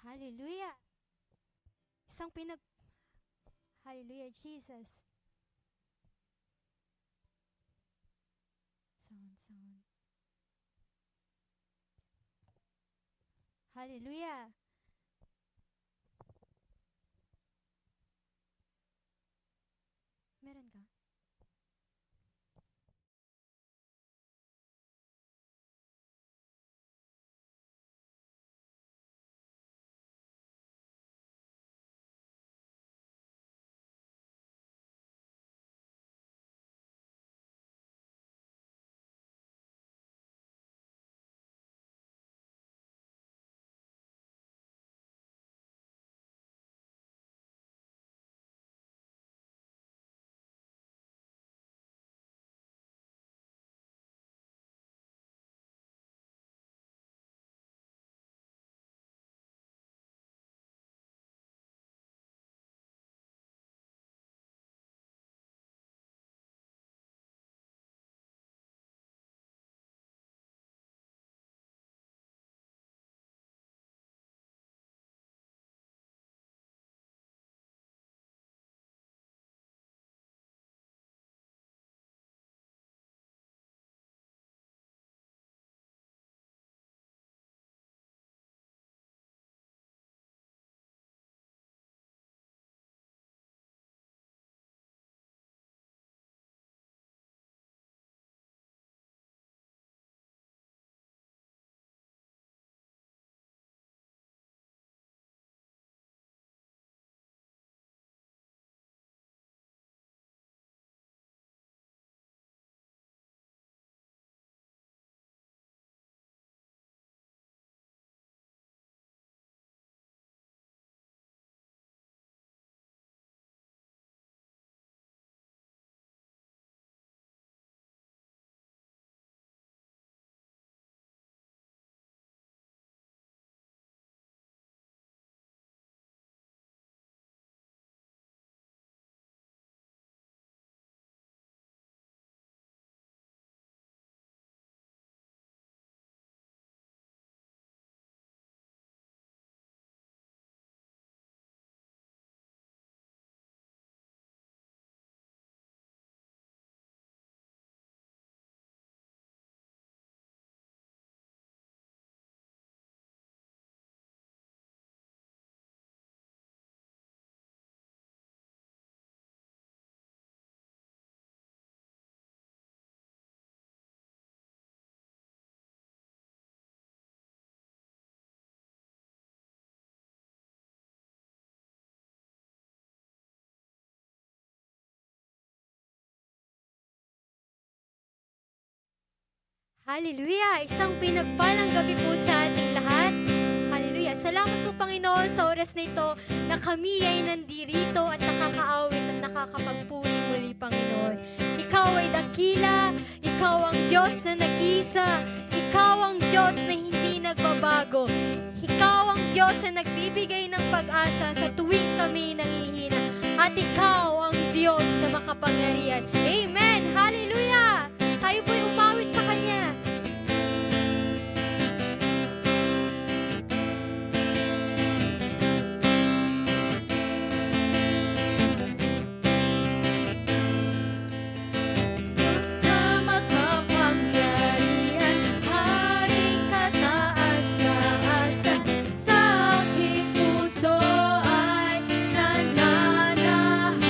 Hallelujah. Isang pinag... Hallelujah, Jesus. Sound. Hallelujah. Meron ka? Hallelujah! Isang pinagpalang gabi po sa ating lahat. Hallelujah! Salamat po Panginoon sa oras na ito na kami ay nandirito at nakakaawit at nakakapagpuri muli Panginoon. Ikaw ay dakila, Ikaw ang Diyos na nag-iisa, Ikaw ang Diyos na hindi nagbabago, Ikaw ang Diyos na nagbibigay ng pag-asa sa tuwing kami nangihina, at Ikaw ang Diyos na makapangyarihan. Amen! Hallelujah! Tayo po'y umawit sa Kanya. Diyos na makapangyarihan, Haring kataas-taasan, sa aking puso ay nananahan.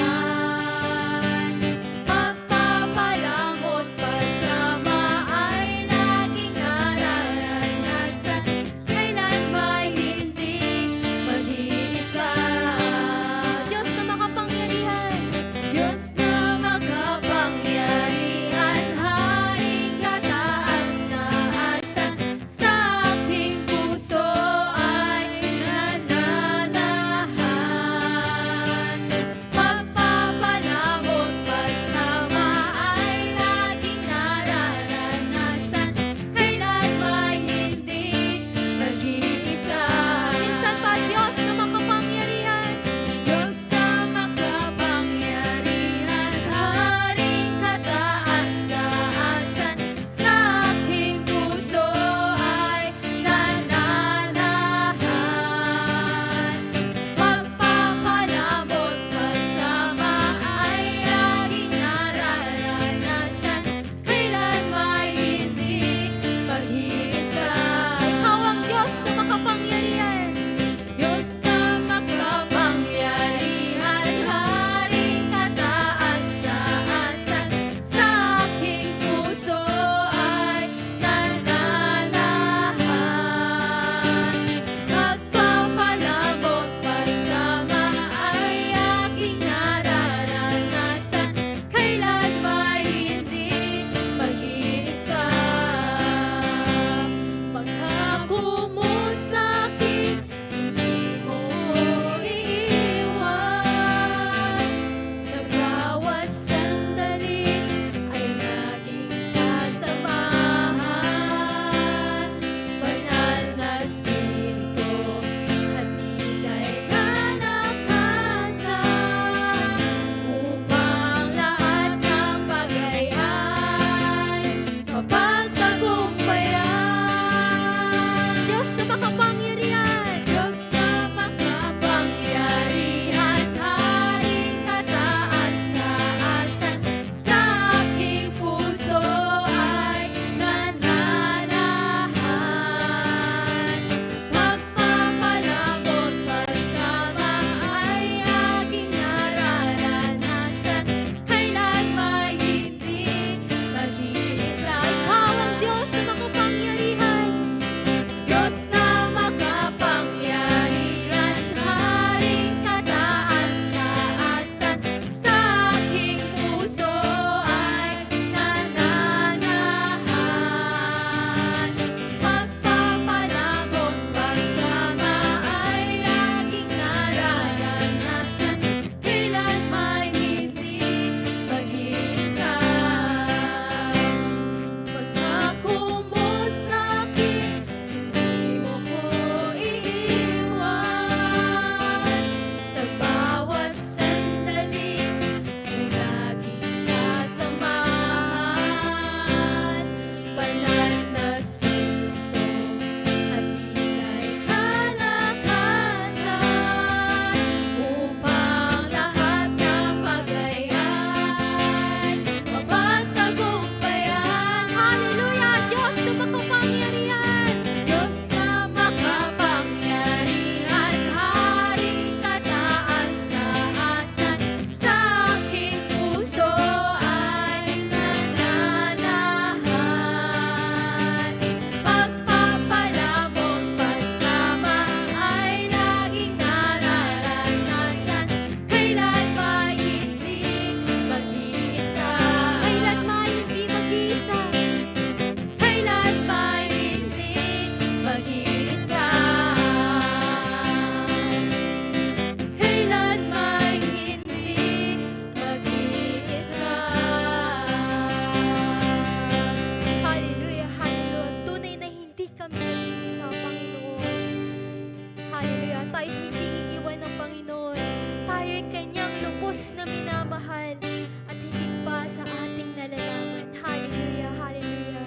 lubos na minamahal at higit pa sa ating nalalaman. Hallelujah, hallelujah,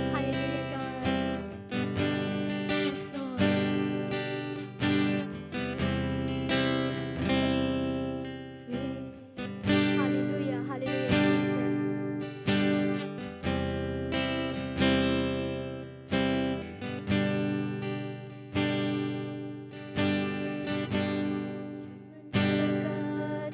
hallelujah, God. Yes, Lord. Hallelujah, hallelujah, Jesus. You are God,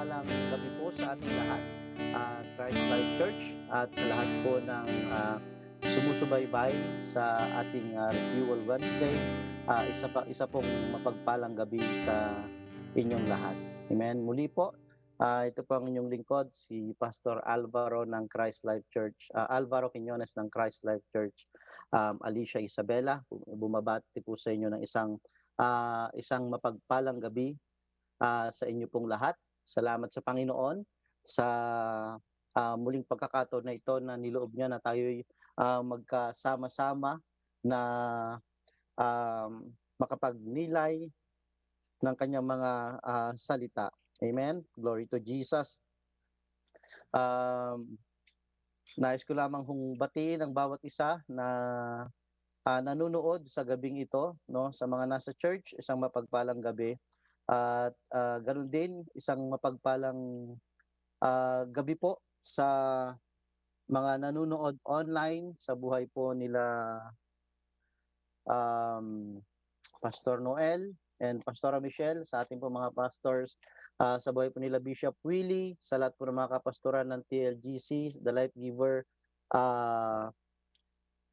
mapagpalang gabi po sa ating lahat, Christ Life Church at sa lahat po ng sumusubaybay sa ating Refuel Wednesday. Isa pong mapagpalang gabi sa inyong lahat. Amen. Muli po, ito po ang inyong lingkod, si Pastor Alvaro ng Christ Life Church, Alvaro Quiñones ng Christ Life Church, Alicia Isabela. Bumabati po sa inyo ng isang mapagpalang gabi sa inyo pong lahat. Salamat sa Panginoon sa muling pagkakataon na ito na niloob niya na tayo'y magkasama-sama na makapagnilay ng kanyang mga salita. Amen. Glory to Jesus. Nais ko lamang hong batiin ang bawat isa na nanonood sa gabing ito, no, sa mga nasa church, isang mapagpalang gabi. At ganun din, isang mapagpalang gabi po sa mga nanonood online sa buhay po nila um, Pastor Noel and Pastora Michelle, sa ating po mga pastors, sa buhay po nila Bishop Willie, sa lahat po ng mga kapastoran ng TLGC, uh,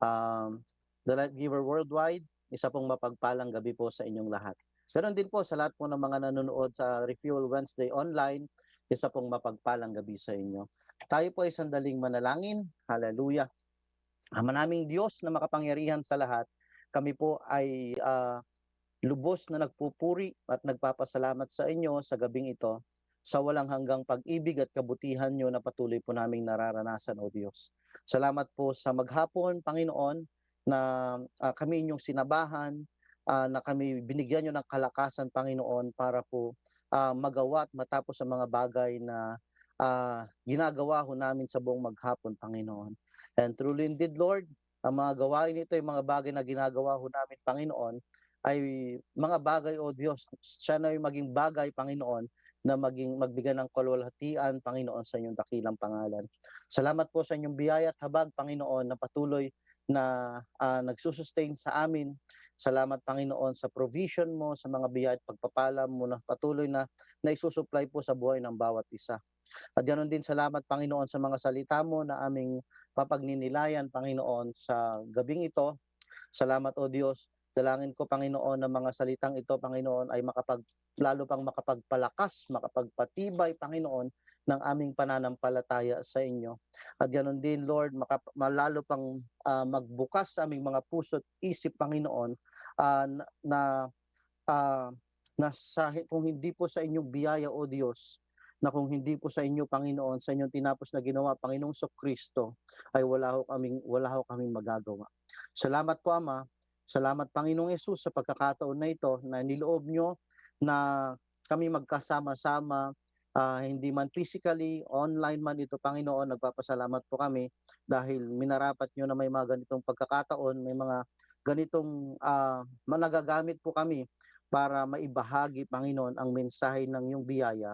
um, The Life Giver Worldwide. Isa pong mapagpalang gabi po sa inyong lahat. Ganon din po sa lahat po ng mga nanonood sa Refuel Wednesday online, isa pong mapagpalang gabi sa inyo. Tayo po ay sandaling manalangin. Hallelujah. Ama naming Diyos na makapangyarihan sa lahat, kami po ay lubos na nagpupuri at nagpapasalamat sa inyo sa gabing ito sa walang hanggang pag-ibig at kabutihan nyo na patuloy po naming nararanasan, O Diyos. Salamat po sa maghapon, Panginoon, na kami inyong sinabahan, na kami binigyan nyo ng kalakasan, Panginoon, para po magawa at matapos ang mga bagay na ginagawa ho namin sa buong maghapon, Panginoon. And truly indeed, Lord, ang mga gawain nito, yung mga bagay na ginagawa ho namin, Panginoon, ay mga bagay, O Diyos, siya na yung maging bagay, Panginoon, na magbigay ng kalwalhatian, Panginoon, sa inyong dakilang pangalan. Salamat po sa inyong biyaya at habag, Panginoon, na patuloy na nagsusustain sa amin. Salamat, Panginoon, sa provision mo, sa mga biyaya at pagpapala mo na patuloy na naisusupply po sa buhay ng bawat isa. At ganoon din salamat, Panginoon, sa mga salita mo na aming papagninilayan, Panginoon, sa gabing ito. Salamat, O Diyos. Dalangin ko, Panginoon, na mga salitang ito, Panginoon, ay lalo pang makapagpalakas, makapagpatibay, Panginoon, ng aming pananampalataya sa inyo. At ganoon din, Lord, malalo pang magbukas sa aming mga puso at isip, Panginoon, na uh, kung hindi po sa inyong biyaya, O Diyos, na kung hindi po sa inyo, Panginoon, sa inyong tinapos na ginawa, Panginoong Kristo, ay wala ho kaming magagawa. Salamat po, Ama. Salamat, Panginoong Yesus, sa pagkakataon na ito na niloob nyo na kami magkasama-sama, hindi man physically, online man ito, Panginoon. Nagpapasalamat po kami dahil minarapat nyo na may mga ganitong pagkakataon, may mga ganitong managagamit po kami para maibahagi, Panginoon, ang mensahe ng iyong biyaya,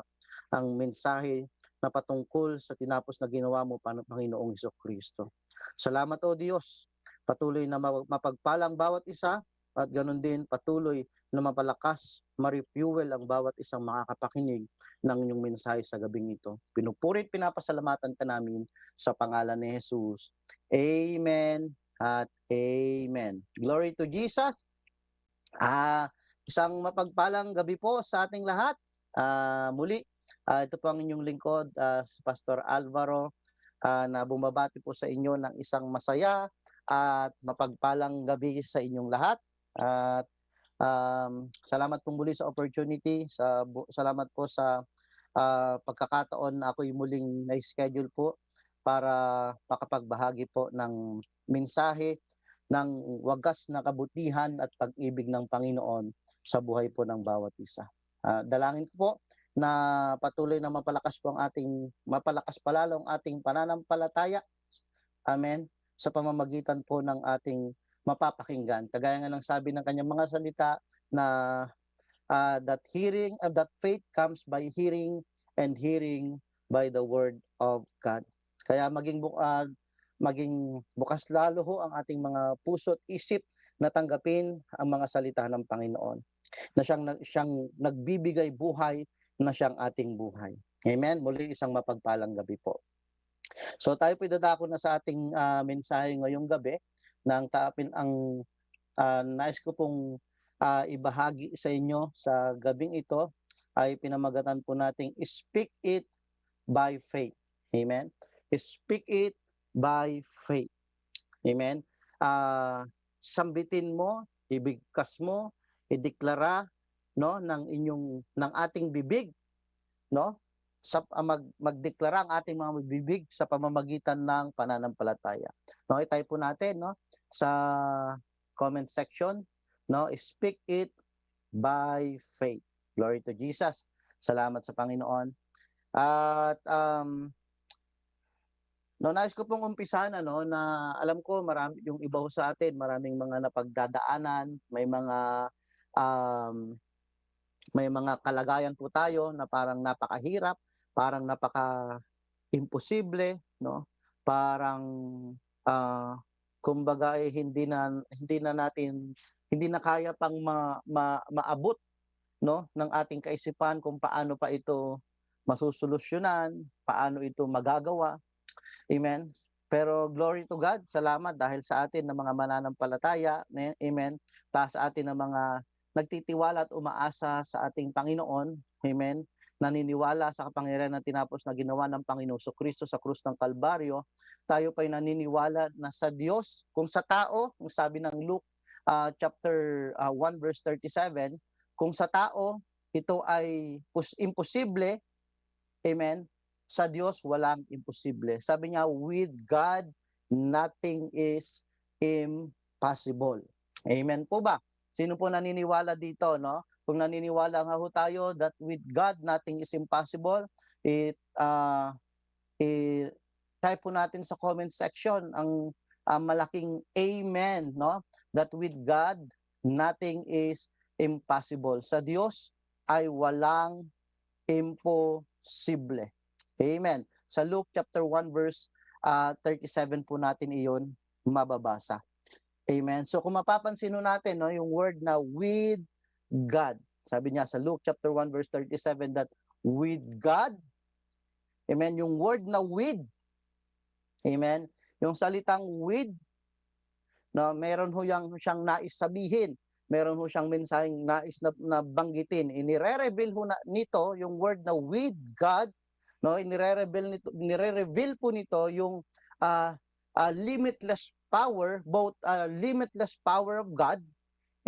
ang mensahe na patungkol sa tinapos na ginawa mo, Panginoong Kristo. Salamat, O Diyos. Patuloy na mapagpalang bawat isa at ganun din patuloy na mapalakas, ma-refuel ang bawat isang makakapakinig ng inyong mensahe sa gabing ito. Pinupurit, pinapasalamatan ka namin sa pangalan ni Jesus. Amen at amen. Glory to Jesus. Isang mapagpalang gabi po sa ating lahat. Muli, ito po ang inyong lingkod, si Pastor Alvaro, na bumabati po sa inyo ng isang masaya at mapagpalang gabi sa inyong lahat. At salamat po muli sa opportunity. Salamat po sa pagkakataon na ako'y muling na-schedule po para makapagbahagi po ng mensahe ng wagas na kabutihan at pag-ibig ng Panginoon sa buhay po ng bawat isa. Dalangin ko po na patuloy na mapalakas palalo ang ating pananampalataya. Amen. Sa pamamagitan po ng ating mapapakinggan. Kagaya nga ng sabi ng kanyang mga salita na that faith comes by hearing and hearing by the word of God. Kaya maging bukas lalo ho ang ating mga puso at isip na tanggapin ang mga salita ng Panginoon na siyang nagbibigay buhay, na siyang ating buhay. Amen? Muli isang mapagpalang gabi po. So tayo po dadako na sa ating mensahe ngayong gabi ng tapin ang nais ko pong ibahagi sa inyo sa gabing ito ay pinamagatan po nating Speak It by Faith. Amen? Speak It by Faith. Amen? Sambitin mo, ibigkas mo, ideklara no ng ating bibig no magdeklara ang ating mga bibig sa pamamagitan ng pananampalataya. No, i-type po natin no sa comment section no, speak it by faith. Glory to Jesus. Salamat sa Panginoon. At no, nais ko pong umpisan na alam ko marami yung iba ho sa atin, maraming mga napagdadaanan, um, may mga kalagayan po tayo na parang napakahirap, parang napaka-imposible, no? Parang kumbaga ay hindi na kaya pang maabot no ng ating kaisipan kung paano pa ito masusolusyunan, paano ito magagawa. Amen. Pero glory to God, salamat dahil sa atin ng mga mananampalataya, amen, sa atin ng mga nagtitiwala at umaasa sa ating Panginoon, amen, naniniwala sa kapangyarihan ng tinapos na ginawa ng Panginoon Kristo sa krus ng Kalbaryo, tayo pa'y naniniwala na sa Diyos, kung sa tao, kung sabi ng Luke chapter 1 verse 37, kung sa tao ito ay imposible, amen, sa Diyos walang imposible. Sabi niya, with God, nothing is impossible. Amen po ba? Sino po naniniwala dito, no? Kung naniniwala nga ho tayo that with God, nothing is impossible, type po natin sa comment section ang malaking amen, no? That with God, nothing is impossible. Sa Diyos ay walang imposible. Amen. Sa Luke chapter 1 verse 37 po natin iyon mababasa. Amen. So kung mapapansin natin no, yung word na with God. Sabi niya sa Luke chapter 1 verse 37 that with God, amen, yung word na with, amen, yung salitang with, no, meron ho siyang nais sabihin. Meron ho siyang mensaheng nais na banggitin. Inire-reveal ho nito yung word na with God, no, nire-reveal po nito yung limitless power, both limitless power of God,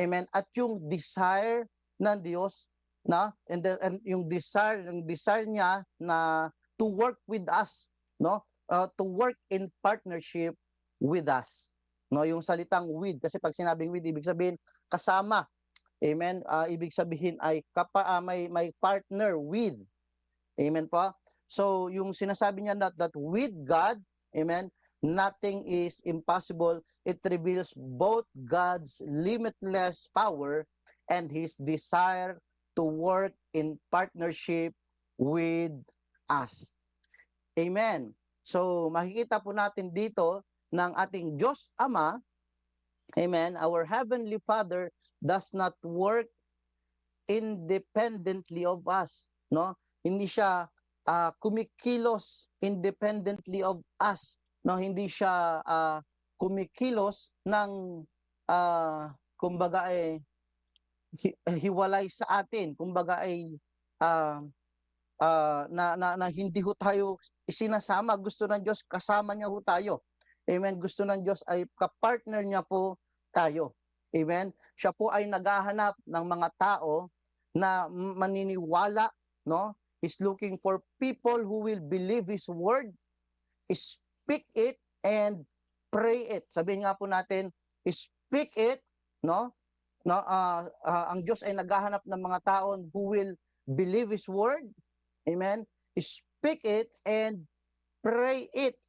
amen, at yung desire ng Diyos na and yung desire niya na to work with us, no, to work in partnership with us, no, yung salitang with, kasi pag sinabing with ibig sabihin kasama, amen, ibig sabihin ay may partner with, amen po. So yung sinasabi niya that with God, amen, nothing is impossible. It reveals both God's limitless power and His desire to work in partnership with us. Amen. So makikita po natin dito ng ating Diyos Ama, amen, our Heavenly Father does not work independently of us, no? Hindi siya kumikilos independently of us, no? Hindi siya kumikilos ng kumbaga hiwalay sa atin, kumbaga na hindi ho tayo isinasama. Gusto ng Diyos kasama niya ho tayo. Amen. Gusto ng Diyos ay kapartner niya po tayo. Amen. Siya po ay naghahanap ng mga tao na maniniwala, no? He's looking for people who will believe His word, speak it, and pray it. Sabihin nga po natin, speak it, no? No, ang Diyos ay naghahanap ng mga tao who will believe His word, amen, speak it, and pray it.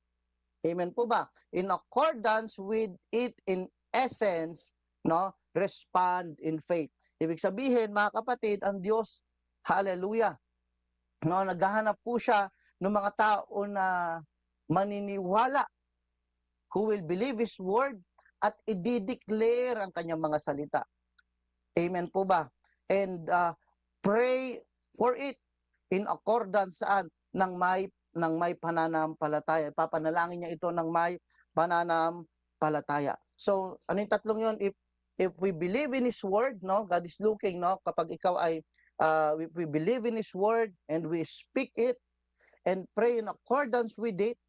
Amen po ba? In accordance with it, in essence, no, respond in faith. Ibig sabihin, mga kapatid, ang Diyos, hallelujah, no, naghahanap po siya ng mga tao na maniniwala, who will believe His word at i-declare ang kanyang mga salita. Amen po ba? And pray for it. in accordance saan ng may pananampalataya. Papanalangin niya ito ng may pananampalataya. So, ano yung tatlong yun? If we believe in His Word, no, God is looking, no, kapag ikaw ay if we believe in His Word and we speak it and pray in accordance with it,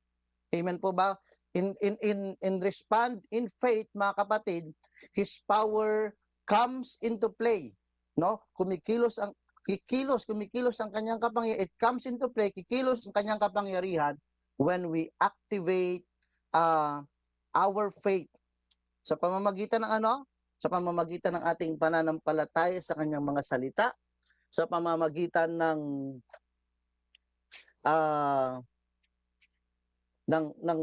amen po ba? In respond in faith, mga kapatid, His power comes into play, no? Kumikilos ang kanyang kapangyarihan. It comes into play, kikilos ang kanyang kapangyarihan when we activate our faith sa pamamagitan ng ano? Sa pamamagitan ng ating pananampalataya sa kanyang mga salita, sa pamamagitan uh, ng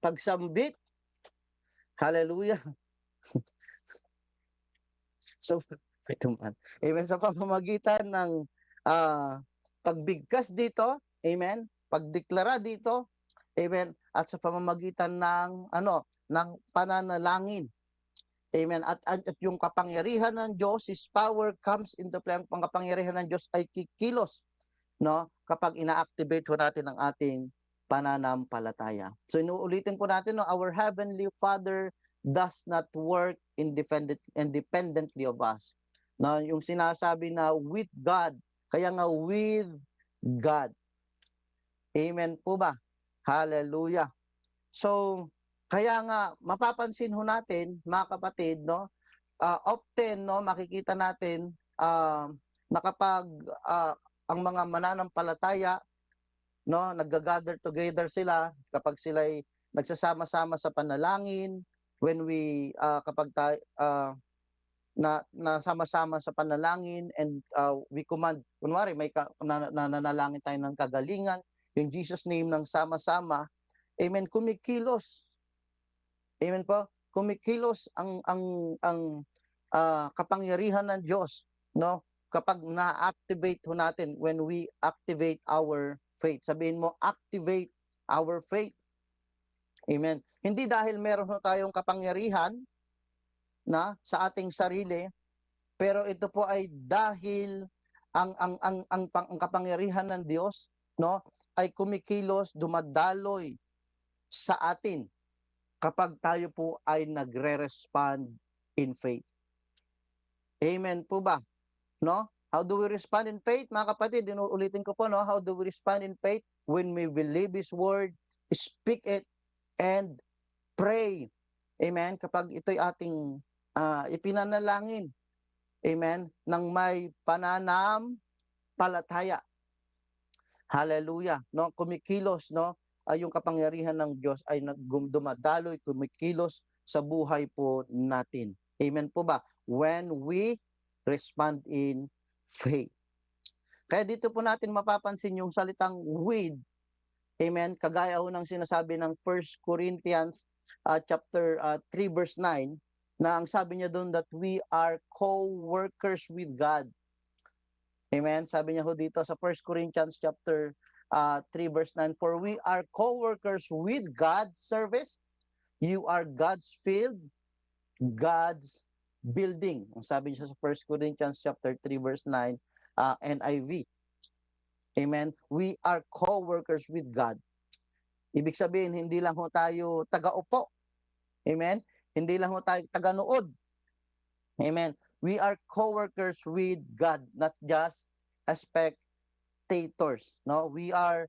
pagsambit. Hallelujah. So, ito man. Amen. Sa pamamagitan ng pagbigkas dito, amen, pagdeklara dito, amen, at sa pamamagitan ng ng pananalangin. Amen. At yung kapangyarihan ng Diyos, His power comes into play. Ang kapangyarihan ng Diyos ay kikilos, no? Kapag ina-activate ho natin ang ating pananampalataya. So inuulitin po natin, no, our Heavenly Father does not work independently of us. No, yung sinasabi na with God, kaya nga with God. Amen po ba? Hallelujah. So, kaya nga mapapansin ho natin, mga kapatid, no, often, no, makikita natin na kapag ang mga mananampalataya, no, nag-gather together sila, kapag sila ay nagsasama-sama sa panalangin, when we kapag tayo na nasama-sama sa panalangin and we command, kunwari may nanalangin tayo ng kagalingan, yung Jesus name ng sama-sama, amen, kumikilos. Amen po. Kumikilos ang kapangyarihan ng Diyos, no? Kapag na-activate ho natin, when we activate our faith. Sabihin mo, activate our faith. Amen. Hindi dahil meron ho tayong kapangyarihan na sa ating sarili, pero ito po ay dahil ang kapangyarihan ng Diyos, no, ay kumikilos, dumadaloy sa atin kapag tayo po ay nagre-respond in faith. Amen po ba? No? How do we respond in faith? Mga kapatid, ulitin ko po, no? How do we respond in faith? When we believe His Word, speak it, and pray. Amen? Kapag ito'y ating ipinanalangin, amen, nang may pananampalataya. Hallelujah. No? Kumikilos, no? Yung kapangyarihan ng Diyos ay dumadaloy, kumikilos sa buhay po natin. Amen po ba? When we respond in faith. Kaya dito po natin mapapansin yung salitang with. Amen. Kagaya ho ng sinasabi ng 1 Corinthians chapter 3 verse 9, na ang sabi niya doon that we are co-workers with God. Amen. Sabi niya ho dito sa 1 Corinthians chapter 3 verse 9, for we are co-workers with God's service. You are God's field, God's building. Ang sabi niya sa 1 Corinthians chapter 3 verse 9, NIV. Amen. We are co-workers with God. Ibig sabihin, hindi lang ho tayo taga-upo. Amen. Hindi lang ho tayo taga-nood. Amen. We are co-workers with God, not just spectators. No, we are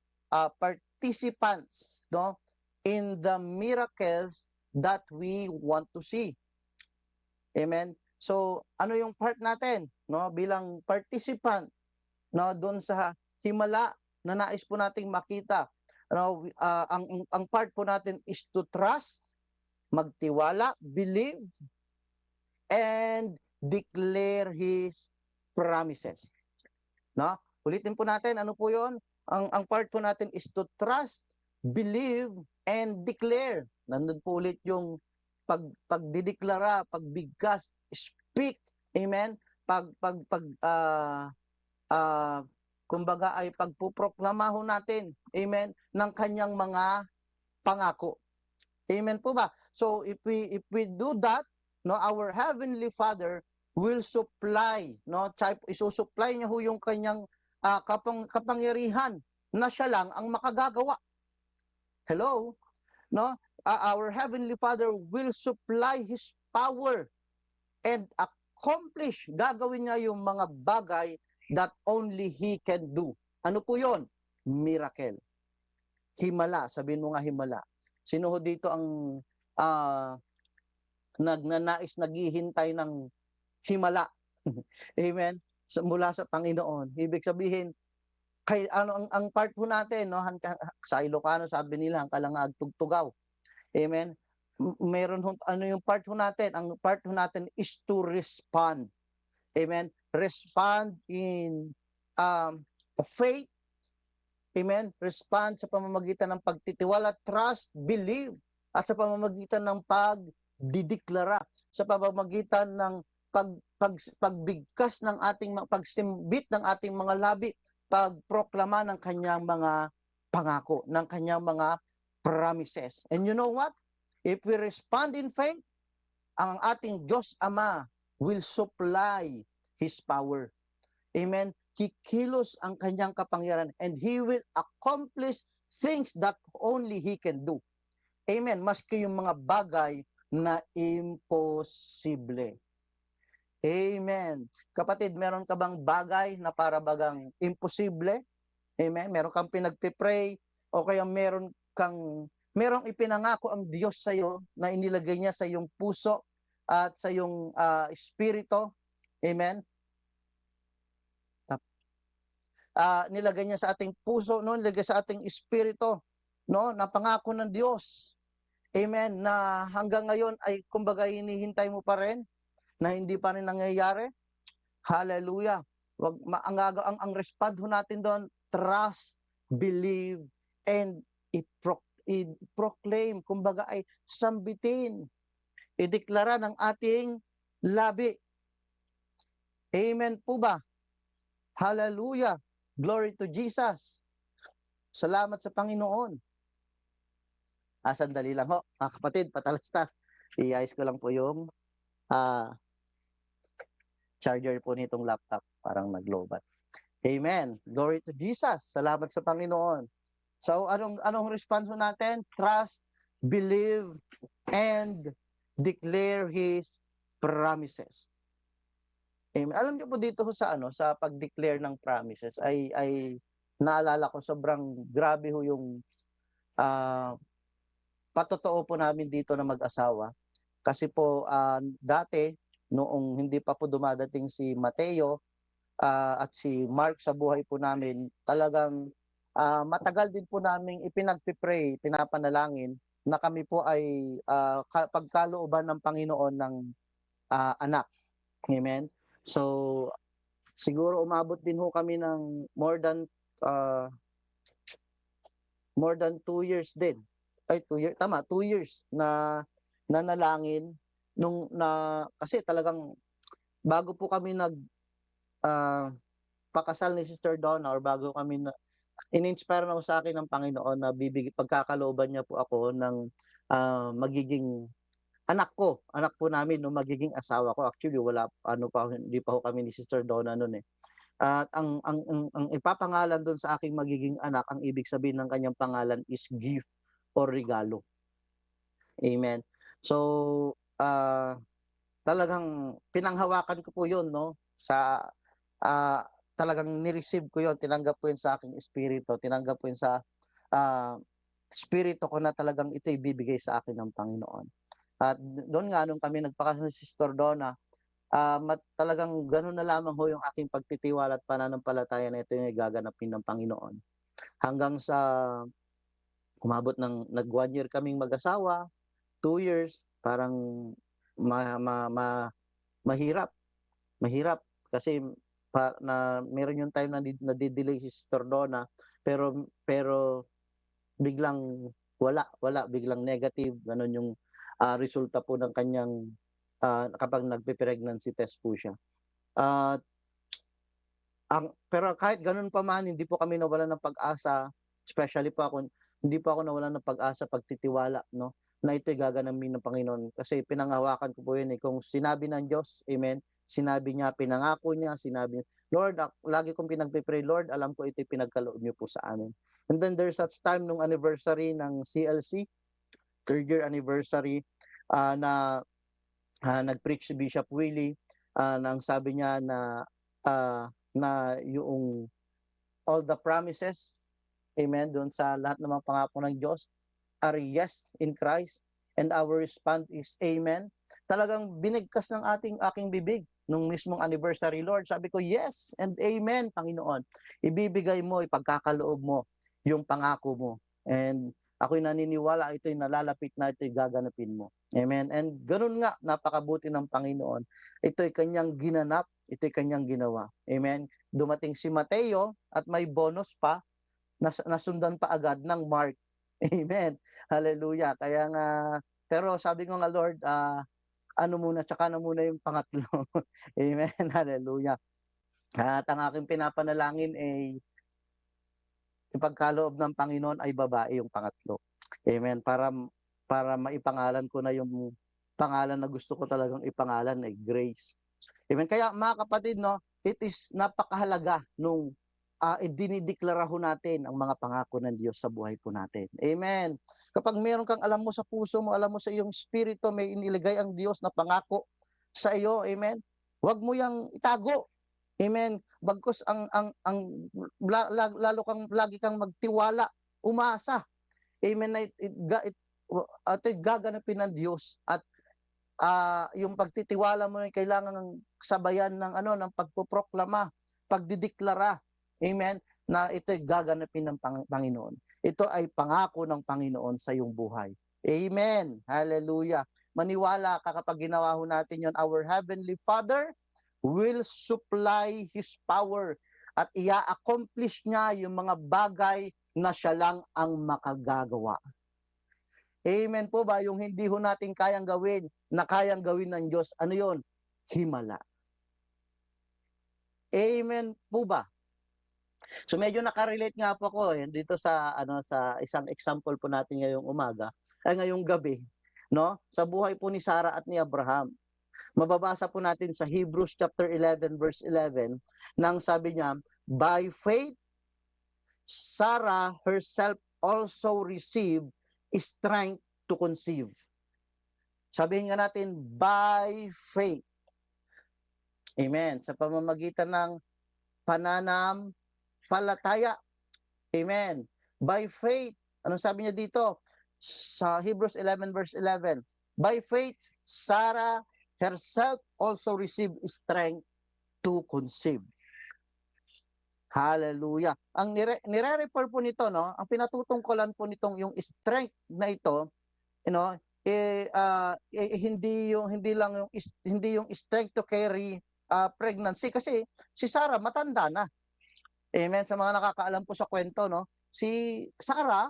participants, no, in the miracles that we want to see. Amen. So, ano yung part natin, no, bilang participant, no, doon sa himala na nais po nating makita. Ano, ang part po natin is to trust, magtiwala, believe, and declare His promises. No? Ulitin po natin, ano po 'yon? Ang part po natin is to trust, believe, and declare. Nandun po ulit yung pagdideklara, pagbigkas, speak, amen? Kumbaga ay pagpuproklamaho natin, amen, ng kanyang mga pangako. Amen po ba? So if we do that, no, our heavenly Father will supply, no, isusupply niya ho yung kanyang kapangyarihan na siya lang ang makagagawa. Hello? No? Our Heavenly Father will supply His power and accomplish, gagawin niya yung mga bagay that only He can do. Ano po yon? Miracle. Himala, sabihin mo nga himala. Sino ho dito ang ah, nagnanais, naghihintay ng himala? Amen? Mula sa Panginoon. Ibig sabihin, kay ano ang part ho natin, no? Sa Ilocano sabi nila ang kalangag tugtugaw. Amen. Meron ano yung part ho natin? Ang part ho natin is to respond. Amen. Respond in faith. Amen. Respond sa pamamagitan ng pagtitiwala, trust, believe, at sa pamamagitan ng pagdideklara, sa pamamagitan ng pagbigkas ng ating pagsimbit ng ating mga labi, pagproklama ng kanyang mga pangako, ng kanyang mga promises. And you know what? If we respond in faith, ang ating Diyos Ama will supply His power. Amen? Kikilos ang kanyang kapangyarihan and He will accomplish things that only He can do. Amen? Maski yung mga bagay na imposible. Amen. Kapatid, meron ka bang bagay na para bagang imposible? Amen? Meron kang pinagpipray o kaya merong ipinangako ang Diyos sa iyo na inilagay niya sa iyong puso at sa iyong espiritu. Amen? Nilagay niya sa ating puso, no? Nilagay sa ating espiritu, no? Na pangako ng Diyos. Amen? Na hanggang ngayon ay kumbaga hinihintay mo pa rin na hindi pa rin nangyayari. Hallelujah. Ang respond ho natin doon, trust, believe, and i-proclaim, kumbaga ay sambitin, ideklara ng ating labi. Amen po ba? Hallelujah. Glory to Jesus. Salamat sa Panginoon. Sandali lang ho. Kapatid, patalastas. I-ayos ko lang po yung charger po nitong laptop. Parang naglobat. Amen. Glory to Jesus. Salamat sa Panginoon. So, anong response natin? Trust, believe, and declare His promises. Amen. Alam niyo po dito sa sa pag-declare ng promises ay naalala ko sobrang grabe ho yung patotoo po namin dito na mag-asawa. Kasi po dati noong hindi pa po dumadating si Mateo at si Mark sa buhay po namin, talagang matagal din po naming ipinagpipray, pinapanalangin na kami po ay pagkalooban ng Panginoon ng anak. Amen. So siguro umabot din ho kami ng more than 2 years din. Ay 2 years, tama, 2 years na nanalangin kasi talagang bago po kami pakasal ni Sister Donna or bago kami in-inspire na sa akin ng Panginoon na pagkakalooban niya po ako ng magiging anak po namin, no, magiging asawa ko. Actually, hindi pa ho kami ni Sister Donna noon eh. At ang ipapangalan doon sa aking magiging anak, ang ibig sabihin ng kanyang pangalan is gift or regalo. Amen. So, talagang pinanghawakan ko po 'yon, no, sa talagang ni-receive ko 'yon, tinanggap ko 'yon sa aking espiritu, tinanggap ko 'yon sa espiritu ko na talagang ito ibibigay sa akin ng Panginoon. At doon nga nung kami nagpakasal ni Sister Donna, talagang gano'n na lamang ho yung aking pagtitiwala at pananampalataya na ito yung gaganapin ng Panginoon. Hanggang sa umabot ng nag-1 year kaming mag-asawa, 2 years, parang mahirap. Mahirap kasi meron yung time na nade-delay si Sister Donna, pero biglang wala, biglang negative, gano'n yung resulta po ng kanyang kapag nagpe-pregnancy test po siya. Pero kahit gano'n pa man, hindi po kami nawalan ng pag-asa, especially po ako, hindi po ako nawalan ng pag-asa, pagtitiwala, no, na ito'y gaganamin ng Panginoon. Kasi pinanghawakan ko po yun eh. Kung sinabi ng Diyos, amen, sinabi niya, pinangako niya, sinabi niya, Lord, lagi kong pinagpe-pray, Lord, alam ko ito'y pinagkaloob niyo po sa amin. And then there's such time nung anniversary ng CLC, third year anniversary, na nag-preach si Bishop Willie, nang sabi niya na yung all the promises, amen, doon sa lahat ng mga pangako ng Diyos are yes in Christ, and our response is amen. Talagang binigkas ng aking bibig nung mismong anniversary, Lord. Sabi ko, yes and amen, Panginoon. Ibibigay mo, ipagkakaloob mo yung pangako mo. And ako'y naniniwala, ito'y nalalapit na, ito'y gaganapin mo. Amen. And ganun nga, napakabuti ng Panginoon. Ito'y kanyang ginanap, ito'y kanyang ginawa. Amen. Dumating si Mateo at may bonus pa, nasundan pa agad ng Mark. Amen. Hallelujah. Kaya nga, pero sabi ko nga, Lord, ano muna, tsaka na muna yung pangatlo. Amen. Hallelujah. At ang aking pinapanalangin ay ipagkaloob ng Panginoon ay babae yung pangatlo. Amen. Para maipangalan ko na yung pangalan na gusto ko talagang ipangalan ay Grace. Amen. Kaya mga kapatid, no, it is napakahalaga nung idinideklara ho natin ang mga pangako ng Diyos sa buhay po natin. Amen. Kapag meron kang alam mo sa puso mo, alam mo sa iyong spirito, may inilagay ang Diyos na pangako sa iyo, amen. Huwag mo yang itago. Amen. Bagkus lalo kang lagi kang magtiwala, umasa. Amen. Na ito'y gaganapin ng Diyos at yung pagtitiwala mo ay kailangan sabayan ng ng pagpoproklama, pagdideklara. Amen. Na ito'y gaganapin ng Panginoon. Ito ay pangako ng Panginoon sa iyong buhay. Amen. Hallelujah. Maniwala ka kapag ginawa ho natin yon, our Heavenly Father will supply His power at ia-accomplish niya yung mga bagay na siya lang ang makagagawa. Amen po ba? Yung hindi ho natin kayang gawin, na kayang gawin ng Diyos, ano yon? Himala. Amen po ba? So medyo nakarelate nga po ako dito sa sa isang example po natin ngayong umaga, ay ngayong gabi, no? Sa buhay po ni Sarah at ni Abraham. Mababasa po natin sa Hebrews chapter 11 verse 11 nang sabi niya, by faith Sarah herself also received strength to conceive. Sabihin nga natin, by faith. Amen. Sa pamamagitan ng pananampalataya. Amen. By faith. Anong sabi niya dito? Sa Hebrews 11 verse 11. By faith, Sarah herself also received strength to conceive. Hallelujah. Ang nire-refer po nito, no, ang pinatutungkulan po nitong yung strength na ito, you know, hindi yung strength to carry pregnancy kasi si Sarah matanda na. Amen. Sa mga nakakaalam po sa kwento, no, si Sarah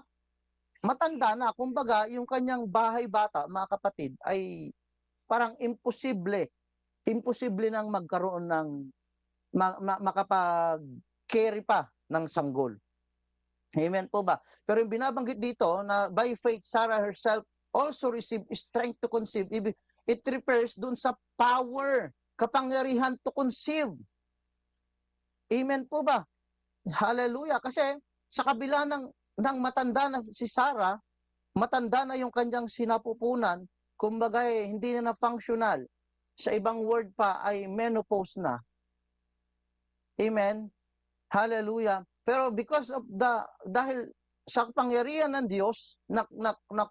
matanda na. Kumbaga, yung kanyang bahay bata, mga kapatid, ay parang imposible nang magkaroon ng makapag-carry pa ng sanggol. Amen po ba? Pero yung binabanggit dito na by faith, Sarah herself also received strength to conceive. It refers dun sa power, kapangyarihan to conceive. Amen po ba? Hallelujah. Kasi sa kabila ng matanda na si Sarah, matanda na yung kanyang sinapupunan, kumbaga hindi na functional. Sa ibang word pa ay menopause na. Amen. Hallelujah. Pero because of dahil sa kapangyarihan ng Diyos na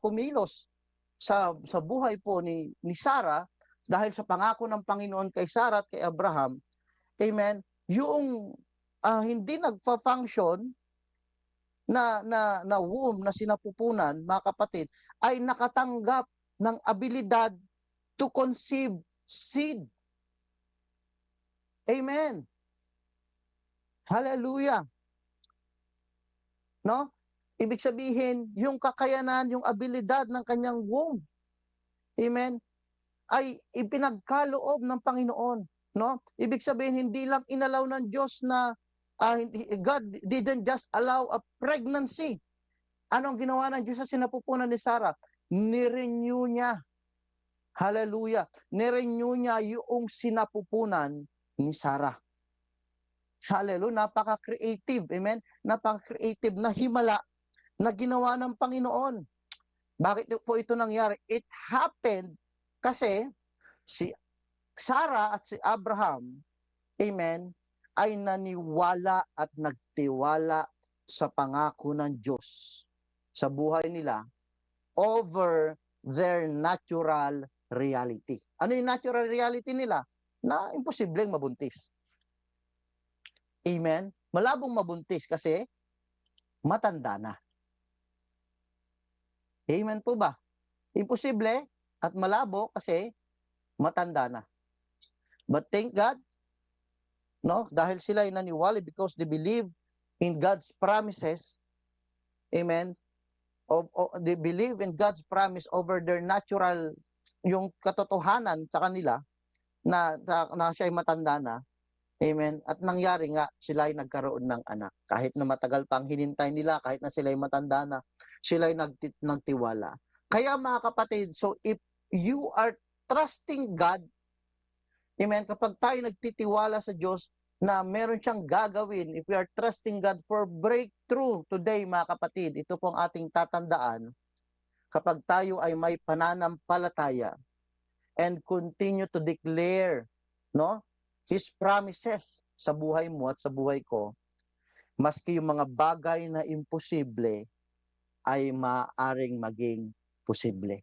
kumilos sa buhay po ni Sarah, dahil sa pangako ng Panginoon kay Sarah at kay Abraham, amen, yung hindi nagfa-function na womb na sinapupunan, mga kapatid, ay nakatanggap ng abilidad to conceive seed. Amen. Hallelujah. No? Ibig sabihin, yung kakayanan, yung abilidad ng kanyang womb, amen, ay ipinagkaloob ng Panginoon, no? Ibig sabihin, hindi lang inalaw ng Diyos na God didn't just allow a pregnancy. Ano ang ginawa ng Diyos sa sinapupunan ni Sarah? Nirenew niya. Hallelujah. Nirenew niya yung sinapupunan ni Sarah. Hallelujah, napaka-creative, amen? Napaka-creative na himala na ginawa ng Panginoon. Bakit po ito nangyari? It happened kasi si Sarah at si Abraham, amen, ay naniwala at nagtiwala sa pangako ng Diyos sa buhay nila over their natural reality. Ano yung natural reality nila? Na imposibleng mabuntis. Amen? Malabong mabuntis kasi matanda na. Amen po ba? Imposible at malabo kasi matanda na. But thank God, no? Dahil sila ay naniwala because they believe in God's promises. Amen? They believe in God's promise over their natural, yung katotohanan sa kanila na siya ay matanda na. Amen. At nangyari nga, sila ay nagkaroon ng anak. Kahit na matagal pang hinintay nila, kahit na sila ay matanda na, sila ay nagtiwala. Kaya mga kapatid, so if you are trusting God, amen, kapag tayo nagtitiwala sa Diyos na meron siyang gagawin, if we are trusting God for breakthrough today, mga kapatid, ito pong ating tatandaan, kapag tayo ay may pananampalataya and continue to declare, no, His promises sa buhay mo at sa buhay ko, maski yung mga bagay na imposible ay maaaring maging posible.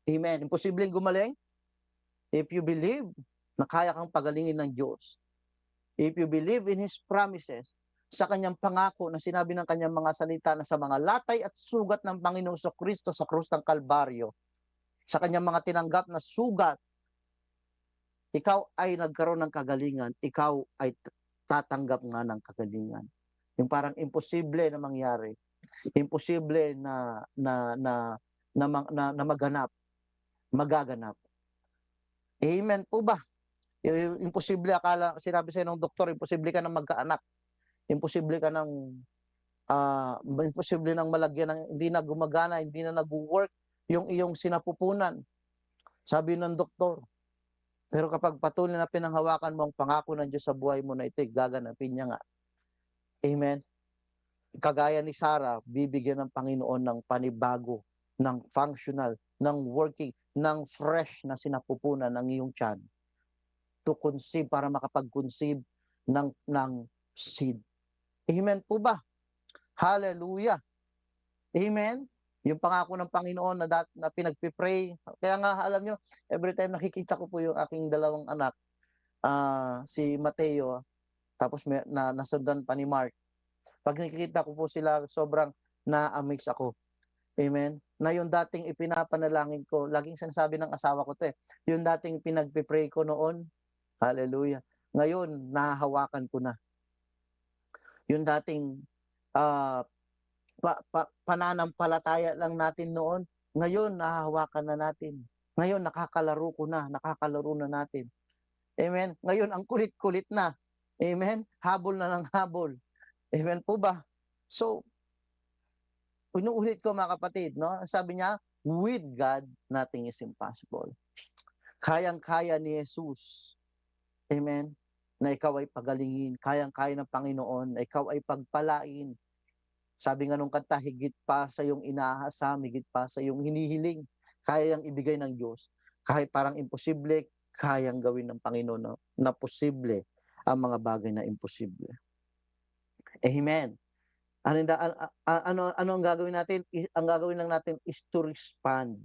Amen. Imposibleng gumaling? If you believe na kaya kang pagalingin ng Diyos, if you believe in His promises, sa kanyang pangako na sinabi ng kanyang mga salita na sa mga latay at sugat ng Panginoong Kristo sa krus ng Kalbaryo, sa kanyang mga tinanggap na sugat, ikaw ay nagkaroon ng kagalingan, ikaw ay tatanggap nga ng kagalingan. Yung parang imposible na mangyari, imposible na maganap, magaganap. Amen po ba? Yung imposible, akala, sinabi sa'yo ng doktor, imposible ka nang magkaanak. Imposible ka nang, imposible nang malagyan ng, hindi na gumagana, hindi na nag-work yung iyong sinapupunan. Sabi ng doktor. Pero kapag patuloy na pinanghawakan mo ang pangako ng Diyos sa buhay mo na ito'y gaganapin niya nga. Amen? Kagaya ni Sarah, bibigyan ng Panginoon ng panibago, ng functional, ng working, ng fresh na sinapupunan ng iyong tiyan to conceive, para makapag-conceive ng seed. Amen po ba? Hallelujah. Amen? Yung pangako ng Panginoon na pinagpipray. Kaya nga, alam nyo, every time nakikita ko po yung aking dalawang anak, si Mateo, tapos nasundan pa ni Mark. Pag nakikita ko po sila, sobrang na-amaze ako. Amen? Na yung dating ipinapanalangin ko, laging sinasabi ng asawa ko to yung dating pinagpipray ko noon, hallelujah, ngayon, nahahawakan ko na. Yung dating pananampalataya lang natin noon, ngayon, nahahawakan na natin. Ngayon, nakakalaro na natin. Amen? Ngayon, ang kulit-kulit na. Amen? Habol na ng habol. Amen po ba? So, inuulit ko mga kapatid, no? Sabi niya, with God, nothing is impossible. Kayang-kaya ni Jesus, amen, na ikaw ay pagalingin. Kayang-kaya ng Panginoon na ikaw ay pagpalain. Sabi nga nung kanta, higit pa sa iyong inaasam, higit pa sa iyong hinihiling, kaya yang ibigay ng Diyos. Kahit parang imposible, kayang gawin ng Panginoon na posible ang mga bagay na imposible. Amen. Ano ang gagawin natin? Ang gagawin lang natin is to respond.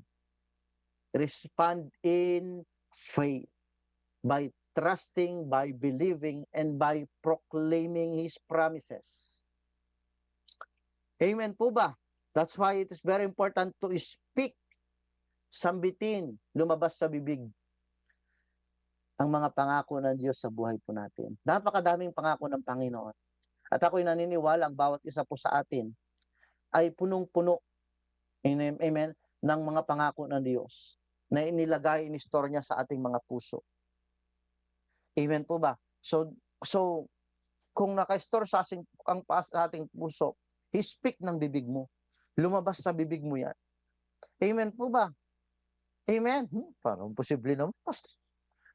Respond in faith by trusting, by believing, and by proclaiming His promises. Amen po ba? That's why it is very important to speak, sambitin, lumabas sa bibig ang mga pangako ng Diyos sa buhay po natin. Napakadaming pangako ng Panginoon. At ako'y naniniwala ang bawat isa po sa atin ay punong-puno, amen, ng mga pangako ng Diyos na inilagay, in-store niya sa ating mga puso. Amen po ba? So kung naka-store sa ating puso, speak ng bibig mo. Lumabas sa bibig mo yan. Amen po ba? Amen? Parang posible naman, pastor.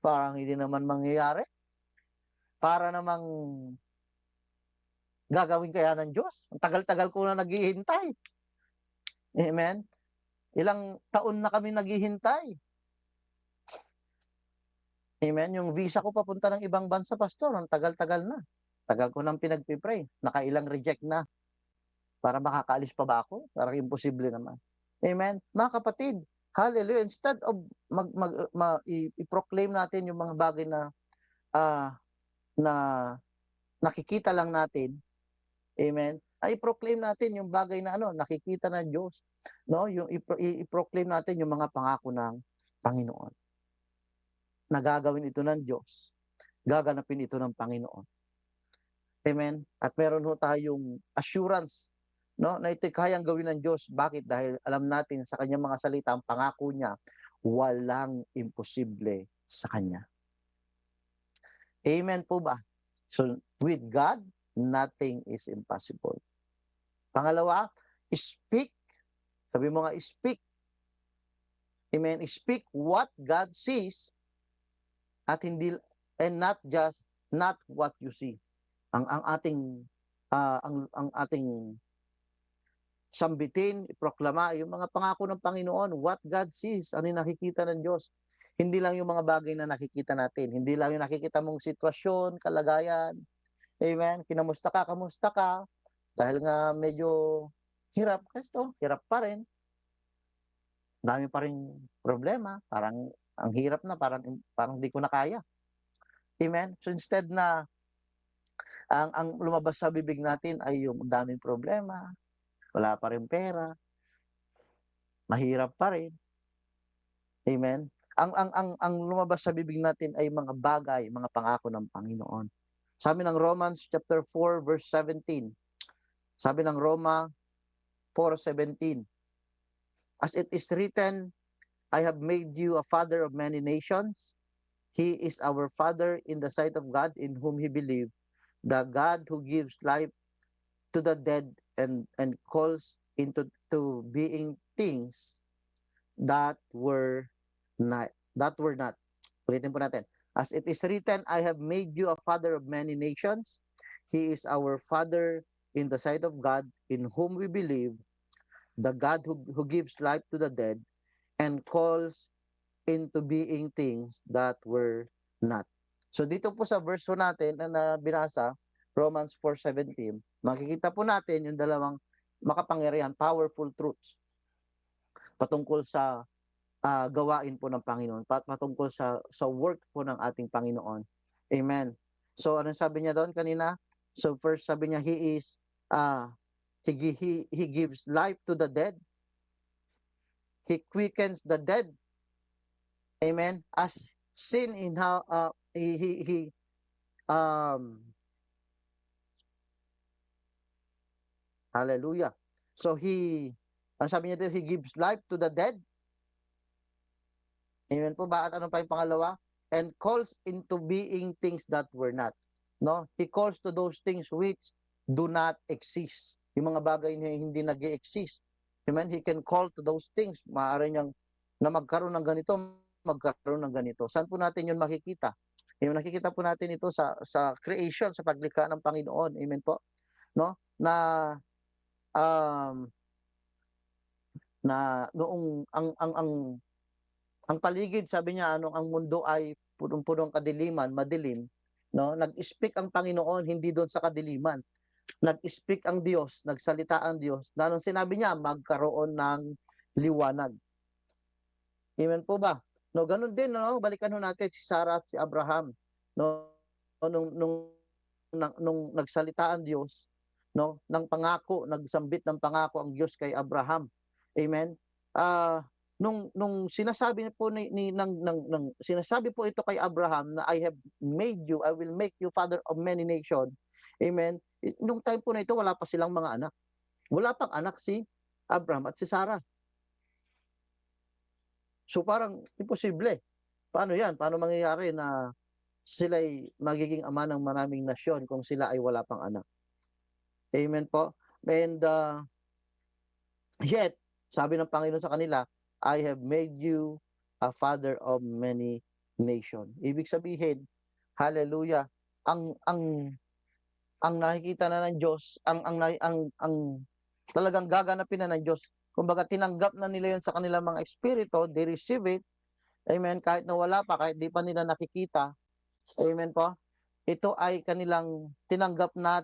Parang hindi naman mangyayari. para namang gagawin kaya ng Diyos? Ang tagal-tagal ko na naghihintay. Amen? Ilang taon na kami naghihintay. Amen? Yung visa ko papunta ng ibang bansa, pastor, ang tagal-tagal na. Tagal ko nang pinagpipray. Nakailang reject na. Para makakaalis pa ba ako? Parang imposible naman. Amen? Mga kapatid, hallelujah. Instead of i-proclaim natin yung mga bagay na na nakikita lang natin, amen, ay i-proclaim natin yung bagay na nakikita ng Diyos. No? Yung i-proclaim natin yung mga pangako ng Panginoon. Nagagawin ito ng Diyos. Gaganapin ito ng Panginoon. Amen? At meron ho tayong assurance, no, na ito'y kayang gawin ng Diyos. Bakit? Dahil alam natin sa kanyang mga salita, ang pangako niya, walang imposible sa kanya. Amen po ba? So, with God, nothing is impossible. Pangalawa, speak. Sabi mo nga, speak. Amen? Speak what God sees at hindi, and not what you see. Ang ating sambitin, iproklama yung mga pangako ng Panginoon, what God sees, ano yung nakikita ng Diyos. Hindi lang yung mga bagay na nakikita natin, hindi lang yung nakikita mong sitwasyon, kalagayan. Amen? Kinamusta ka, kamusta ka? Dahil nga medyo hirap, hirap pa rin. Dami pa rin problema, parang ang hirap na, parang di ko na kaya. Amen? So instead na ang lumabas sa bibig natin ay yung daming problema, wala pa rin pera, mahirap pa rin. Amen? Ang lumabas sa bibig natin ay mga bagay, mga pangako ng Panginoon. Sabi ng Romans chapter 4 verse 17. Sabi ng Roma 4:17. As it is written, I have made you a father of many nations. He is our father in the sight of God in whom he believed, the God who gives life to the dead and calls into to being things that were not. That were not. Ulitin po natin. As it is written, I have made you a father of many nations. He is our father in the sight of God in whom we believe, the God who gives life to the dead and calls into being things that were not. So dito po sa verse natin na binasa, Romans 4:17, makikita po natin yung dalawang makapangyarihan, powerful truths patungkol sa gawain po ng Panginoon, patungkol sa work po ng ating Panginoon. Amen. So anong sabi niya doon kanina? So first sabi niya, he gives life to the dead. He quickens the dead. Amen. As seen in how he hallelujah. So ang sabi niya dito, he gives life to the dead. Amen po ba? At ano pa yung pangalawa? And calls into being things that were not. No? He calls to those things which do not exist. Yung mga bagay na hindi nag-exist. Amen? He can call to those things. Maaari niyang na magkaroon ng ganito, magkaroon ng ganito. Saan po natin yun makikita? Yung nakikita po natin ito sa creation, sa paglikha ng Panginoon. Amen po? No? Um, na noong ang paligid, sabi niya, ang mundo ay punong-punong kadiliman, madilim, no? Nag-speak ang Panginoon hindi doon sa kadiliman. Nag-speak ang Diyos, nagsalita ang Diyos. Na nung sinabi niya, magkaroon ng liwanag. Amen po ba? No, ganun din, no? Balikan ho natin si Sarah at si Abraham, no? Nung nagsalita ang Diyos, no? Ng pangako, nagsambit ng pangako ang Diyos kay Abraham. Amen. Nung sinasabi po sinasabi po ito kay Abraham na I will make you father of many nations. Amen. Nung time po na ito wala pa silang mga anak. Wala pang anak si Abraham at si Sarah. So parang imposible. Paano 'yan? Paano mangyayari na sila'y magiging ama ng maraming nasyon kung sila ay wala pang anak? Amen po. And yet, sabi ng Panginoon sa kanila, I have made you a father of many nations. Ibig sabihin, hallelujah, ang ang nakikita na ng Diyos, ang talagang gaganapin na ng Diyos, kumbaga tinanggap na nila 'yun sa kanilang mga espiritu, they receive it, amen, kahit na wala pa, kahit di pa nila nakikita, amen po. Ito ay kanilang tinanggap na,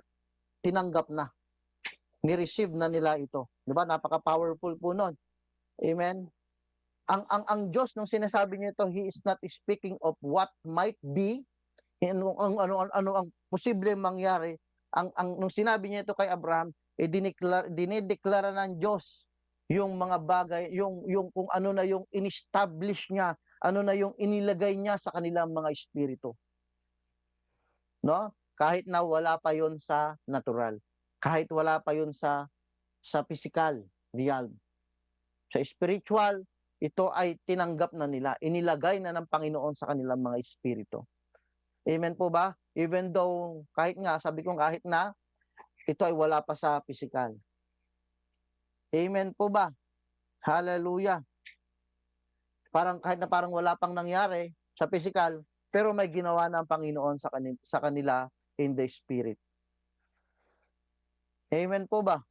ni-receive na nila ito, 'di ba, napaka-powerful po nun, amen. Ang Diyos nung sinasabi niya ito, He is not speaking of what might be, ano ang posibleng mangyari. Ang nung sinabi niya ito kay Abraham, dinideklara ng Diyos yung mga bagay, yung kung ano na yung in-establish niya, ano na yung inilagay niya sa kanilang mga espiritu, no? Kahit na wala pa yon sa natural, kahit wala pa yon sa physical realm, sa spiritual, ito ay tinanggap na nila, inilagay na ng Panginoon sa kanilang mga espiritu. Amen po ba? Even though, kahit nga, sabi ko kahit na, ito ay wala pa sa physical. Amen po ba? Hallelujah. Parang kahit na parang wala pang nangyari sa physical, pero may ginawa ng Panginoon sa kanila in the spirit. Amen po ba?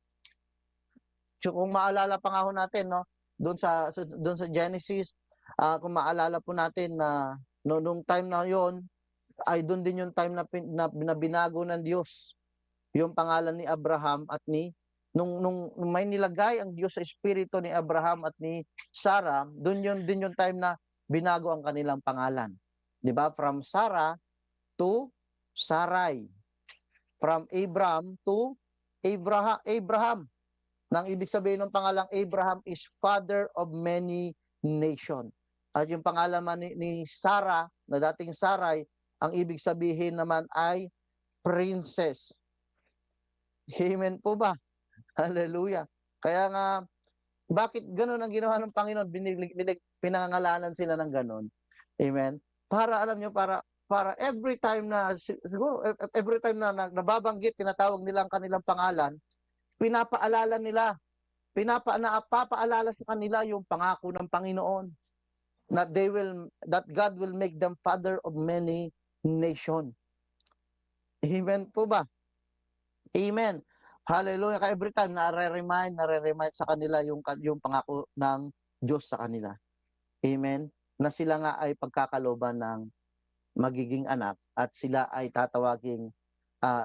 So kung maalala pa nga ho natin, no, doon sa Genesis, kung maalala po natin na nung time na 'yon, ay doon din yung time na binago ng Diyos yung pangalan ni Abraham at ni nung may nilagay ang Diyos sa espiritu ni Abraham at ni Sarah, doon yun din yung time na binago ang kanilang pangalan. 'Di ba? From Sarah to Sarai. From Abram to Abraham. Nang ibig sabihin ng pangalang Abraham is father of many nation. At yung pangalan ni Sarah, na dating Sarai, ang ibig sabihin naman ay princess. Amen po ba? Hallelujah. Kaya nga, bakit ganun ang ginawa ng Panginoon? Pinangangalanan sila ng ganun. Amen? Para alam nyo, para every time na, siguro, every time na nababanggit, tinatawag nila ang kanilang pangalan, pinapaalala nila, napapaalala sa kanila yung pangako ng Panginoon that God will make them father of many nation. Amen po ba? Amen. Hallelujah. Kaya every time nare-remind sa kanila yung pangako ng Diyos sa kanila. Amen. Na sila nga ay pagkakaloban ng magiging anak at sila ay tatawaging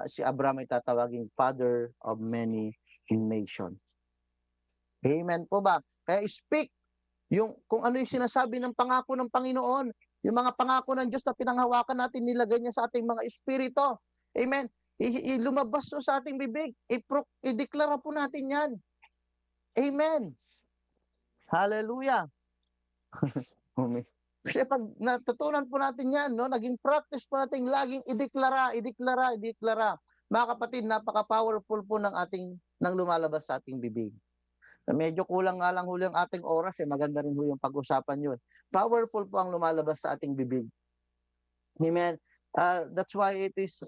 si Abraham ay tatawaging father of many nation. Amen po ba? Kaya speak yung kung ano yung sinasabi ng pangako ng Panginoon, yung mga pangako ng Diyos na pinanghawakan natin, nilagay niya sa ating mga espiritu. Amen. Lumabas so sa ating bibig. I-deklara po natin yan. Amen. Hallelujah. Kasi pag natutunan po natin yan, no, naging practice po natin laging ideklara. Mga kapatid, napaka-powerful po ng lumalabas sa ating bibig. Medyo kulang nga lang huli ang ating oras, maganda rin ho yung pag-usapan yun. Powerful po ang lumalabas sa ating bibig. Amen. That's why it is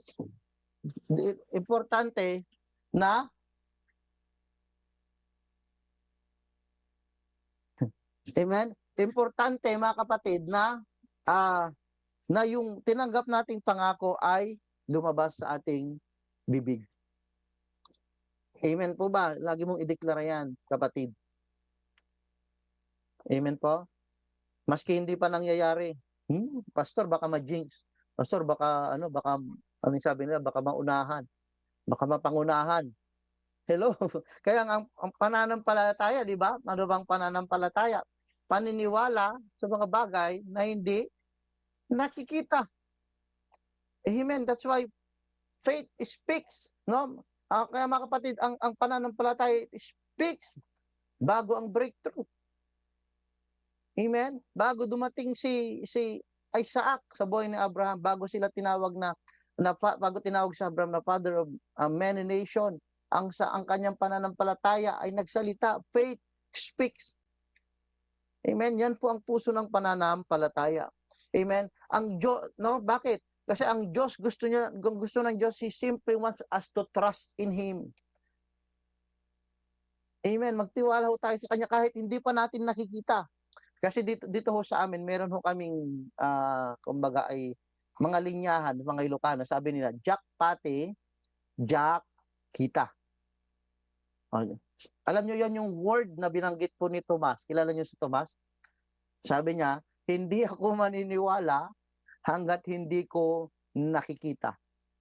importante na amen. Importante mga kapatid na yung tinanggap nating pangako ay lumabas sa ating bibig. Amen po ba? Lagi mong ideklara yan, kapatid. Amen po? Maski hindi pa nangyayari. Pastor, baka ma-jinx. Pastor, baka ano sabi nila, baka maunahan. Baka mapangunahan. Hello? Kaya ang pananampalataya, di ba? Ano bang pananampalataya? Paniniwala sa mga bagay na hindi nakikita. Amen. That's why faith speaks, no? Kaya mga kapatid, ang pananampalataya speaks bago ang breakthrough. Amen? Bago dumating si Isaac sa buhay ni Abraham, bago sila tinawag bago tinawag si Abraham na father of many nation, ang kanyang pananampalataya ay nagsalita, faith speaks. Amen? Yan po ang puso ng pananampalataya. Amen? Ang Diyos, no? Bakit? Kasi ang Diyos gusto ng Diyos, He simply wants us to trust in Him. Amen? Magtiwala ho tayo sa Kanya kahit hindi pa natin nakikita. Kasi dito ho sa amin, meron ho kaming, kumbaga ay mga linyahan, mga Ilocano, sabi nila, "Jack pate, Jack kita." Oh, alam niyo 'yon yung word na binanggit po ni Tomas, kilala niyo si Tomas? Sabi niya, "Hindi ako maniniwala hangga't hindi ko nakikita."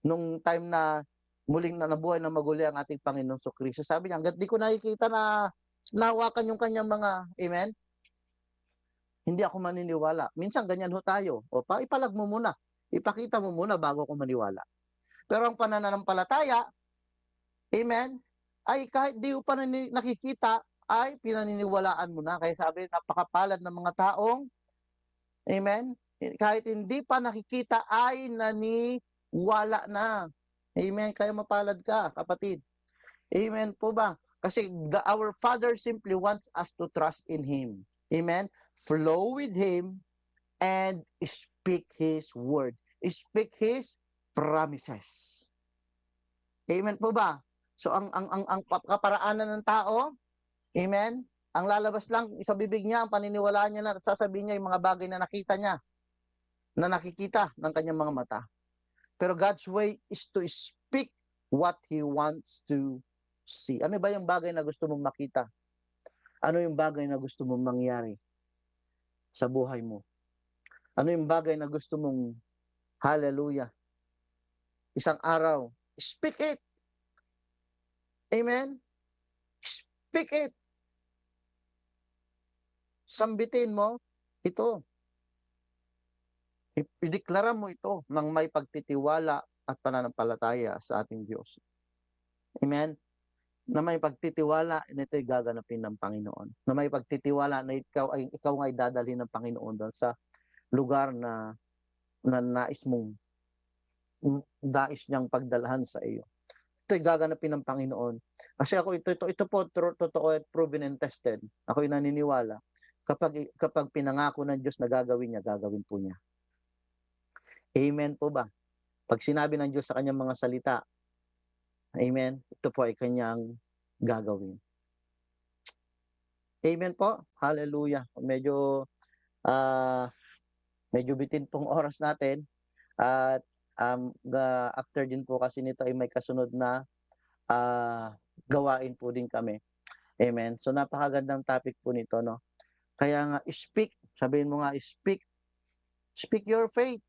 Nung time na muling na nabuhay ng maguli ang ating Panginoong Kristo, sabi niya, "Hangga't di ko nakikita na nahawakan yung kanyang mga" amen? "Hindi ako maniniwala." Minsan ganyan ho tayo, o ipalag mo muna, ipakita mo muna bago ako maniwala. Pero ang pananampalataya, amen, ay kahit di mo pa nakikita, ay pinaniniwalaan mo na. Kaya sabi, napakapalad ng mga taong, amen, kahit hindi pa nakikita ay naniwala na. Amen, kaya mapalad ka, kapatid. Amen po ba? Kasi our Father simply wants us to trust in Him. Amen? Flow with Him and speak His word. Speak His promises. Amen po ba? So ang kaparaanan ng tao, amen, ang lalabas lang sa bibig niya, ang paniniwalaan niya na at sasabihin niya yung mga bagay na nakita niya, na nakikita ng kanyang mga mata. Pero God's way is to speak what He wants to see. Ano ba yung bagay na gusto mong makita? Ano yung bagay na gusto mong mangyari sa buhay mo? Ano yung bagay na gusto mong, hallelujah, isang araw, speak it. Amen? Speak it. Sambitin mo ito. Ideklara mo ito ng may pagtitiwala at pananampalataya sa ating Diyos. Amen? Na may pagtitiwala na ito'y gaganapin ng Panginoon. Na may pagtitiwala na ikaw ay dadalhin ng Panginoon doon sa lugar na nais mong nais niyang pagdalhan sa iyo. Ito'y gaganapin ng Panginoon. Kasi ako ito po totoo at proven and tested. Ako'y naniniwala kapag pinangako ng Diyos na gagawin niya, gagawin po niya. Amen po ba? Pag sinabi ng Diyos sa kanyang mga salita, amen, ito po ay kanyang gagawin. Amen po. Hallelujah. Ah, medyo bitin pong oras natin at after din po kasi nito ay may kasunod na gawain po din kami. Amen. So napakagandang topic po nito, no. Kaya nga speak, sabihin mo nga speak your faith.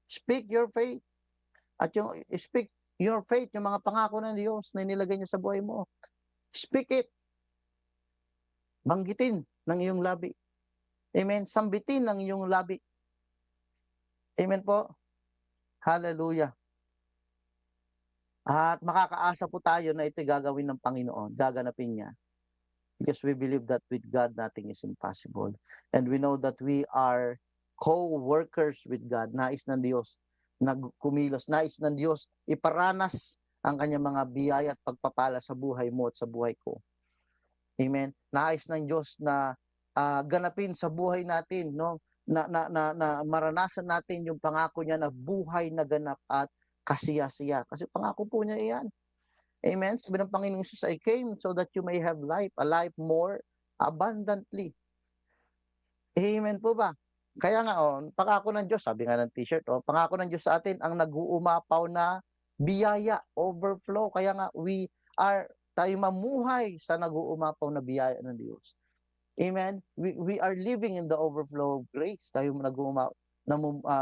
Speak your faith. At yung speak your faith, yung mga pangako ng Diyos na inilagay niya sa buhay mo. Speak it. Banggitin ng iyong labi. Amen. Sambitin ng iyong labi. Amen po. Hallelujah. At makakaasa po tayo na ito'y gagawin ng Panginoon, gaganapin niya. Because we believe that with God, nothing is impossible. And we know that we are co-workers with God. Nais ng Diyos nagkumilos. Nais ng Diyos iparanas ang kanyang mga biyaya at pagpapala sa buhay mo at sa buhay ko. Amen. Nais ng Diyos na ganapin sa buhay natin, no? Na maranasan natin yung pangako niya na buhay na ganap at kasiya-siya. Kasi pangako po niya iyan. Amen. Sabi ng Panginoong Jesus, I came so that you may have life, a life more abundantly. Amen po ba? Kaya nga, pangako ng Diyos, sabi nga ng t-shirt, pangako ng Diyos sa atin ang nag-uumapaw na biyaya, overflow. Kaya nga, tayo mamuhay sa nag-uumapaw na biyaya ng Diyos. Amen? We are living in the overflow of grace. Tayo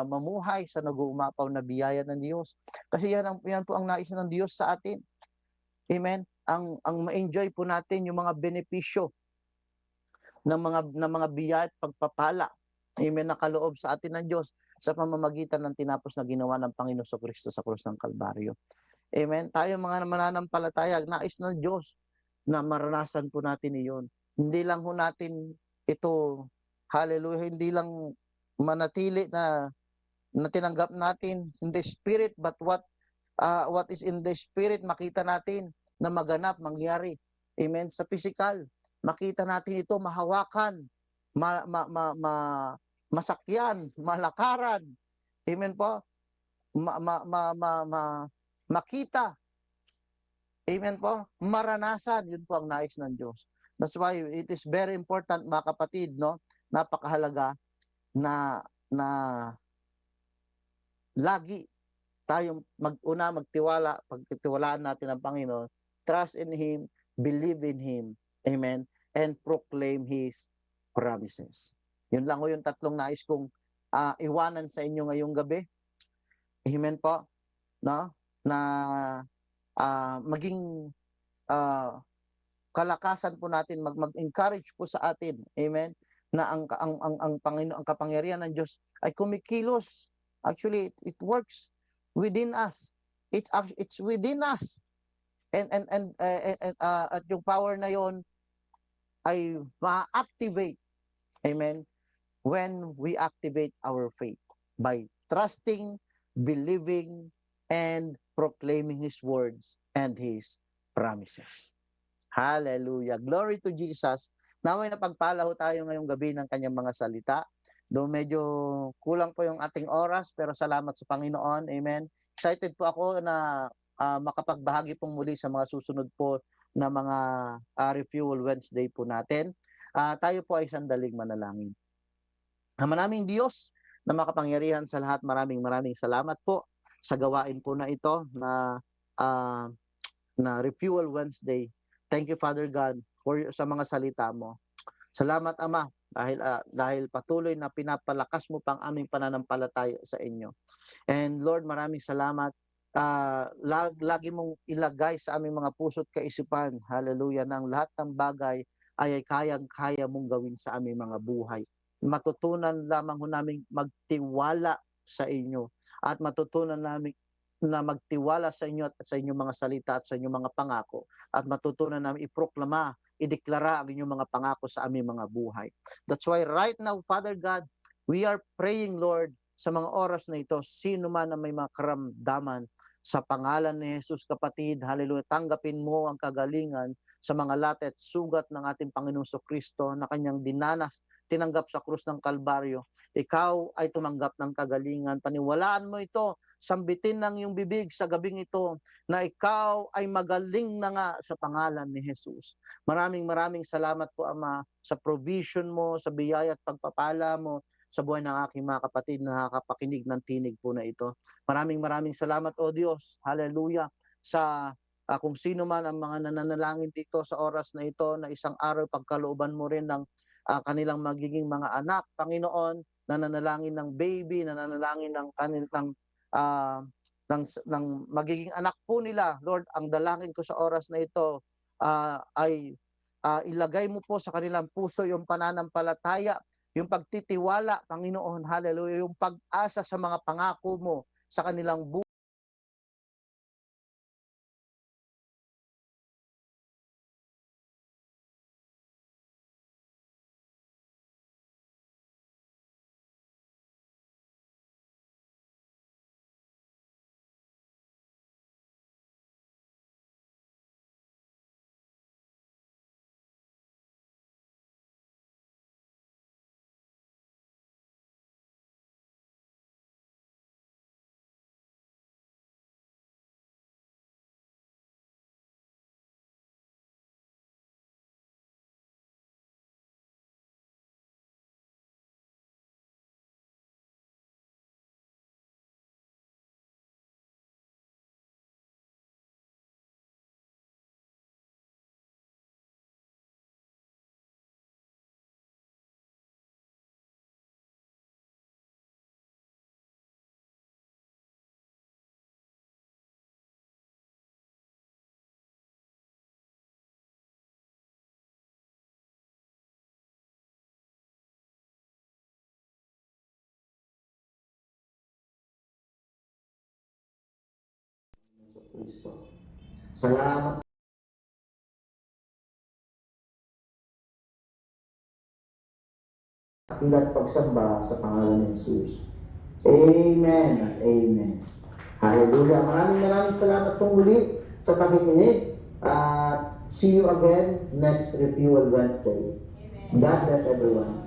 mamuhay sa nag-uumapaw na biyaya ng Diyos. Kasi yan po ang nais ng Diyos sa atin. Amen? Ang ma-enjoy po natin yung mga benepisyo ng mga biyaya at pagpapala. Amen, nakaloob sa atin ng Diyos sa pamamagitan ng tinapos na ginawa ng Panginoon Kristo sa krus ng Kalbaryo. Amen. Tayo mga mananampalataya, nais ng Diyos na maranasan po natin iyon. Hindi lang ho natin ito, hallelujah, hindi lang manatili na tinanggap natin in the spirit, but what is in the spirit, makita natin na maganap, mangyari. Amen. Sa physical, makita natin ito, mahawakan, masakyan, malakaran. Amen po. Makita. Amen po. Maranasan. Yun po ang nais ng Diyos. That's why it is very important, mga kapatid, no? Napakahalaga na lagi tayong magtiwala, pagtitiwalaan natin ang Panginoon, trust in Him, believe in Him, amen, and proclaim His promises. Yun lang ho yung tatlong nais kong iwanan sa inyo ngayong gabi. Amen po, no? Na maging kalakasan po natin, mag-encourage po sa atin, amen, na ang Panginoon, ang kapangyarihan ng Diyos ay kumikilos. Actually, it works within us. It's within us. At yung power na yon ay ma-activate, amen, when we activate our faith by trusting, believing, and proclaiming His words and His promises. Hallelujah. Glory to Jesus. Naway napagpala ho tayo ngayong gabi ng kanyang mga salita. Though medyo kulang po yung ating oras, pero salamat sa Panginoon. Amen. Excited po ako na makapagbahagi pong muli sa mga susunod po na mga Refuel Wednesday po natin. Tayo po ay sandaling manalangin. Ama naming Diyos na makapangyarihan sa lahat, maraming salamat po sa gawain po na ito na Refuel Wednesday. Thank you, Father God, sa mga salita mo. Salamat, Ama, dahil patuloy na pinapalakas mo pang aming pananampalataya sa inyo. And Lord, maraming salamat. Lagi mong ilagay sa aming mga puso't kaisipan, hallelujah, na ang lahat ng bagay ay kayang-kaya mong gawin sa aming mga buhay. Matutunan lamang ho namin magtiwala sa inyo at matutunan namin na magtiwala sa inyo at sa inyong mga salita at sa inyong mga pangako at matutunan namin iproklama, ideklara ang inyong mga pangako sa aming mga buhay. That's why right now, Father God, we are praying, Lord, sa mga oras na ito, sino man na may mga karamdaman, sa pangalan ni Jesus, kapatid, hallelujah, tanggapin mo ang kagalingan sa mga latet sugat ng ating Panginoong Kristo na kanyang tinanggap sa krus ng Kalbaryo. Ikaw ay tumanggap ng kagalingan. Paniwalaan mo ito, sambitin ng iyong bibig sa gabing ito na ikaw ay magaling na nga sa pangalan ni Jesus. Maraming salamat po, Ama, sa provision mo, sa biyaya at pagpapala mo sa buhay ng aking mga kapatid na nakakapakinig ng tinig po na ito. Maraming salamat, O Diyos, hallelujah, sa kung sino man ang mga nananalangin dito sa oras na ito, na isang araw pagkalooban mo rin ng kanilang magiging mga anak, Panginoon, nananalangin ng baby, nananalangin ng kanilang ng magiging anak po nila. Lord, ang dalangin ko sa oras na ito ay ilagay mo po sa kanilang puso yung pananampalataya, yung pagtitiwala, Panginoon, hallelujah, yung pag-asa sa mga pangako mo sa kanilang buhay. Kristo. Salamat. At pagsamba sa pangalan ni Jesus. Amen at amen. Hallelujah. Maraming salamat pong muli sa pakikinig. See you again next Refuel Wednesday. God bless everyone.